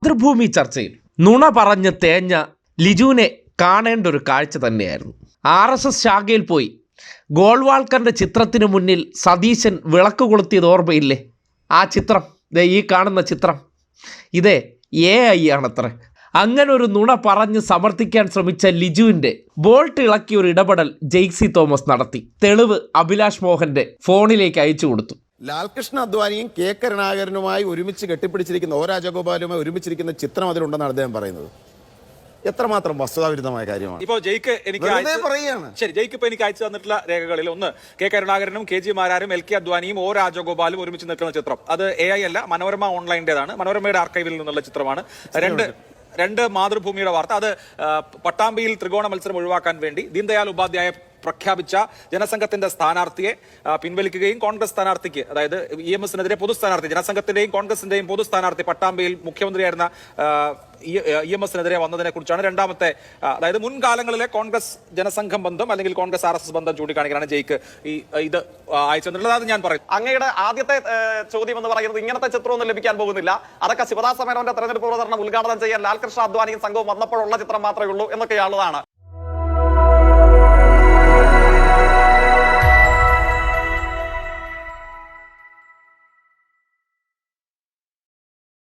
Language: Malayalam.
മാതൃഭൂമി ചർച്ചയിൽ നുണ പറഞ്ഞ് തേഞ്ഞ ലിജുവിനെ കാണേണ്ട ഒരു കാഴ്ച തന്നെയായിരുന്നു. RSS ശാഖയിൽ പോയി ഗോൾവാൾക്കറിൻ്റെ ചിത്രത്തിന് മുന്നിൽ സതീശൻ വിളക്ക് കൊളുത്തിയത് ഓർമ്മയില്ലേ? ആ ചിത്രം, ഈ കാണുന്ന ചിത്രം, ഇതേ AI ആണത്രേ. അങ്ങനെ ഒരു നുണ പറഞ്ഞ് സമർത്ഥിക്കാൻ ശ്രമിച്ച ലിജുവിൻ്റെ ബോൾട്ട് ഇളക്കിയ ഒരു ഇടപെടൽ ജെയ്സി തോമസ് നടത്തി. തെളിവ് അഭിലാഷ് മോഹൻ്റെ ഫോണിലേക്ക് അയച്ചു കൊടുത്തു. ലാൽകൃഷ്ണ അദ്വാനിയും കെ കരുണാകരനുമായി ഒരുമിച്ച് കെട്ടിപ്പിടിച്ചിരിക്കുന്ന രാജഗോപാലുമായി ഒരുമിച്ചിരിക്കുന്ന ചിത്രം അതിലുണ്ടെന്നാണ് അദ്ദേഹം പറയുന്നത്. എത്രമാത്രം വസ്തുതാവിരുദ്ധമായ കാര്യമാണ്. ഇപ്പോൾ ജയ്ക്ക് എനിക്ക് അയച്ചു തന്നിട്ടുള്ള രേഖകളിൽ ഒന്ന് കെ കരുണാകരനും KG മാരാരും LK അദ്വാനിയും രാജഗോപാലും ഒരുമിച്ച് നിൽക്കുന്ന ചിത്രം. അത് AI അല്ല, മനോരമ ഓൺലൈൻ്റെതാണ്. മനോരമയുടെ ആർക്കൈവിൽ നിന്നുള്ള ചിത്രമാണ്. രണ്ട് മാതൃഭൂമിയുടെ വാർത്ത. അത് പട്ടാമ്പിയിൽ ത്രികോണ മത്സരം ഒഴിവാക്കാൻ വേണ്ടി ദീൻദയാൽ ഉപാധ്യായ പ്രഖ്യാപിച്ച ജനസംഘത്തിന്റെ സ്ഥാനാർത്ഥിയെ പിൻവലിക്കുകയും കോൺഗ്രസ് സ്ഥാനാർത്ഥിക്ക്, അതായത് EMSനെതിരെ പൊതു സ്ഥാനാർത്ഥി, ജനസംഘത്തിന്റെയും കോൺഗ്രസിന്റെയും പൊതു സ്ഥാനാർത്ഥി പട്ടാമ്പിയിൽ മുഖ്യമന്ത്രിയായിരുന്ന EMSനെതിരെ വന്നതിനെ കുറിച്ചാണ് രണ്ടാമത്തെ. അതായത് മുൻകാലങ്ങളിലെ കോൺഗ്രസ് ജനസംഘം ബന്ധം അല്ലെങ്കിൽ കോൺഗ്രസ് RSS ബന്ധം ചൂണ്ടിക്കാണിക്കാനാണ് ജയ്ക്ക് ഇത് അയച്ചെന്നുള്ളത്. അത് ഞാൻ പറയും. അങ്ങയുടെ ആദ്യത്തെ ചോദ്യം എന്ന് പറയുന്നത് ഇങ്ങനത്തെ ചിത്രമൊന്നും ലഭിക്കാൻ പോകുന്നില്ല, അതൊക്കെ ശിവദാസ മേനോന്റെ തെരഞ്ഞെടുപ്പ് പ്രചരണം ഉദ്ഘാടനം ചെയ്യാൻ ലാൽകൃഷ്ണ അദ്വാനിയും സംഘവും വന്നപ്പോഴുള്ള ചിത്രം മാത്രമേ ഉള്ളൂ എന്നൊക്കെയുള്ളതാണ്.